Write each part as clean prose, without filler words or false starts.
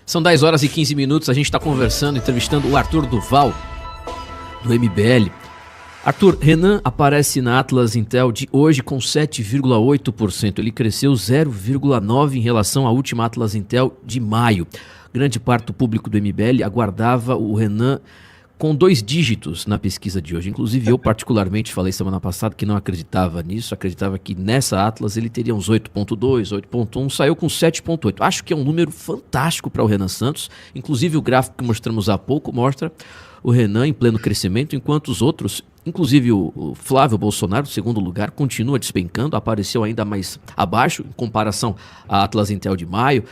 São 10 horas e 15 minutos, a gente está conversando, entrevistando o Arthur Duval, do MBL. Arthur, Renan aparece na Atlas Intel de hoje com 7,8%. Ele cresceu 0,9% em relação à última Atlas Intel de maio. Grande parte do público do MBL aguardava o Renan com 2 dígitos na pesquisa de hoje. Inclusive eu particularmente falei semana passada que não acreditava nisso, acreditava que nessa Atlas ele teria uns 8,2, 8,1, saiu com 7,8. Acho que é um número fantástico para o Renan Santos. Inclusive o gráfico que mostramos há pouco mostra o Renan em pleno crescimento, enquanto os outros, inclusive o Flávio Bolsonaro, segundo lugar, continua despencando, apareceu ainda mais abaixo em comparação à Atlas Intel de maio,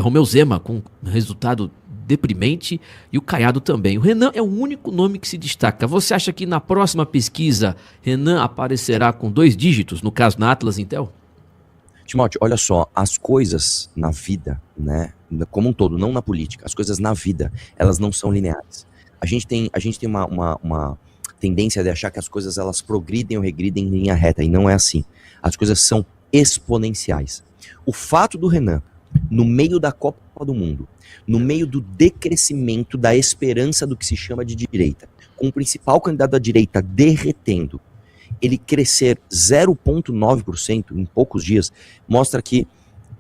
Romeu Zema com resultado deprimente e o Caiado também. O Renan é o único nome que se destaca. Você acha que na próxima pesquisa Renan aparecerá com 2 dígitos, no caso na Atlas Intel? Timóteo, olha só, as coisas na vida, né, como um todo, não na política, as coisas na vida, elas não são lineares. A gente tem uma tendência de achar que as coisas elas progridem ou regridem em linha reta, e não é assim. As coisas são exponenciais. O fato do Renan, no meio da Copa do Mundo, no meio do decrescimento da esperança do que se chama de direita, com o principal candidato da direita derretendo, ele crescer 0,9% em poucos dias, mostra que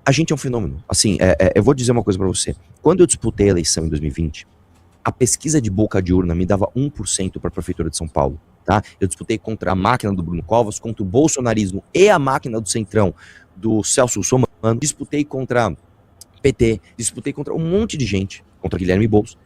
a gente é um fenômeno. Assim, eu vou dizer uma coisa pra você. Quando eu disputei a eleição em 2020, a pesquisa de boca de urna me dava 1% para a Prefeitura de São Paulo. Tá? Eu disputei contra a máquina do Bruno Covas, contra o bolsonarismo e a máquina do Centrão do Celso Russomano, disputei contra PT, disputei contra um monte de gente, contra Guilherme Boulos,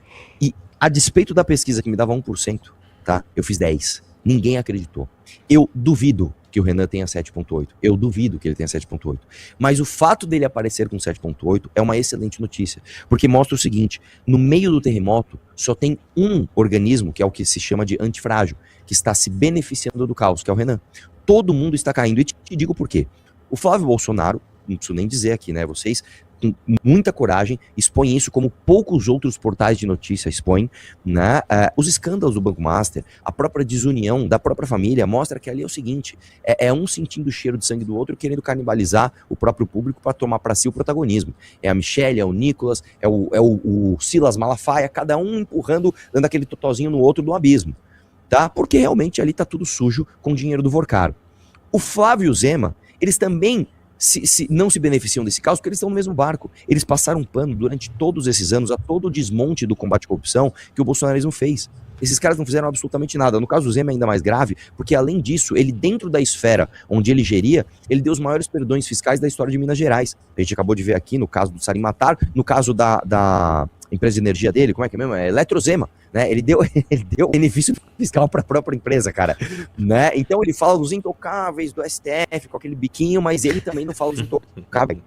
e a despeito da pesquisa que me dava 1%, tá? Eu fiz 10%. Ninguém acreditou. Eu duvido que o Renan tenha 7,8%. Eu duvido que ele tenha 7,8%. Mas o fato dele aparecer com 7,8% é uma excelente notícia, porque mostra o seguinte: no meio do terremoto só tem um organismo, que é o que se chama de antifrágil, que está se beneficiando do caos, que é o Renan. Todo mundo está caindo. E te digo por quê. O Flávio Bolsonaro, não preciso nem dizer aqui, né? Vocês, com muita coragem, expõem isso como poucos outros portais de notícia expõem, né? Os escândalos do Banco Master, a própria desunião da própria família, mostra que ali é o seguinte: é um sentindo o cheiro de sangue do outro, querendo canibalizar o próprio público para tomar para si o protagonismo. É a Michelle, é o Nicolas, é o Silas Malafaia, cada um empurrando, dando aquele totozinho no outro do abismo, tá? Porque realmente ali tá tudo sujo com o dinheiro do Vorcaro. O Flávio e o Zema, eles também não se beneficiam desse caos porque eles estão no mesmo barco. Eles passaram pano durante todos esses anos a todo o desmonte do combate à corrupção que o bolsonarismo fez. Esses caras não fizeram absolutamente nada. No caso do Zema é ainda mais grave, porque além disso, ele dentro da esfera onde ele geria, ele deu os maiores perdões fiscais da história de Minas Gerais. A gente acabou de ver aqui no caso do Sarim Matar, no caso da empresa de energia dele, como é que é mesmo? É Eletrozema, né? Ele deu benefício fiscal para a própria empresa, cara, né? Então ele fala dos intocáveis do STF com aquele biquinho, mas ele também não fala dos intocáveis,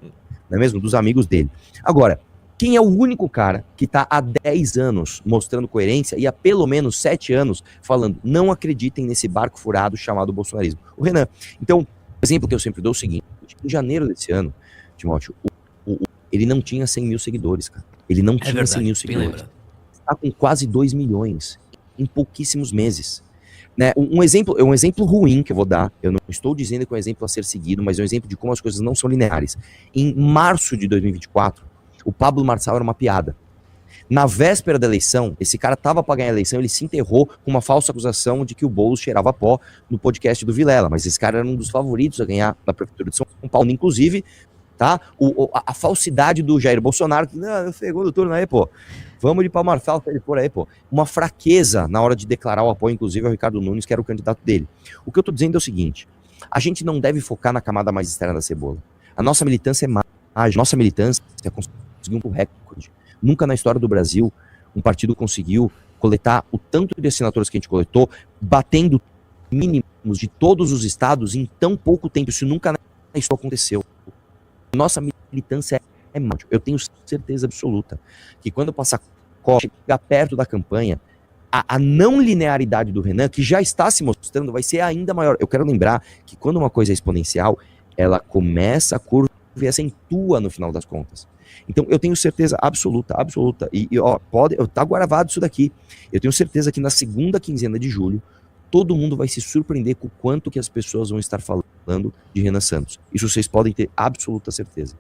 não é mesmo? Dos amigos dele. Agora, quem é o único cara que está há 10 anos mostrando coerência e há pelo menos 7 anos falando não acreditem nesse barco furado chamado bolsonarismo? O Renan. Então, o exemplo que eu sempre dou é o seguinte: em janeiro desse ano, Timóteo, ele não tinha 100 mil seguidores, cara. Ele não tinha verdade, 100 mil seguidores. Está com quase 2 milhões em pouquíssimos meses. Né? Um exemplo ruim que eu vou dar, eu não estou dizendo que é um exemplo a ser seguido, mas é um exemplo de como as coisas não são lineares. Em março de 2024, o Pablo Marçal era uma piada. Na véspera da eleição, esse cara tava para ganhar a eleição, ele se enterrou com uma falsa acusação de que o Boulos cheirava pó no podcast do Vilela, mas esse cara era um dos favoritos a ganhar na Prefeitura de São Paulo, inclusive, tá? A falsidade do Jair Bolsonaro, que não, segundo turno aí, pô, vamos de Pablo Marçal pra ele por aí, pô. Uma fraqueza na hora de declarar o apoio, inclusive, ao Ricardo Nunes, que era o candidato dele. O que eu tô dizendo é o seguinte: a gente não deve focar na camada mais externa da cebola. A nossa militância é mágica, a nossa militância é conseguir um recorde. Nunca na história do Brasil um partido conseguiu coletar o tanto de assinaturas que a gente coletou, batendo mínimos de todos os estados em tão pouco tempo. Isso nunca na história aconteceu. Nossa militância é mágica. Eu tenho certeza absoluta que quando passar chegar perto da campanha, a não linearidade do Renan, que já está se mostrando, vai ser ainda maior. Eu quero lembrar que quando uma coisa é exponencial, ela começa a curva e acentua no final das contas. Então eu tenho certeza absoluta, e ó, tá gravado isso daqui. Eu tenho certeza que na segunda quinzena de julho, todo mundo vai se surpreender com o quanto que as pessoas vão estar falando de Renan Santos. Isso vocês podem ter absoluta certeza.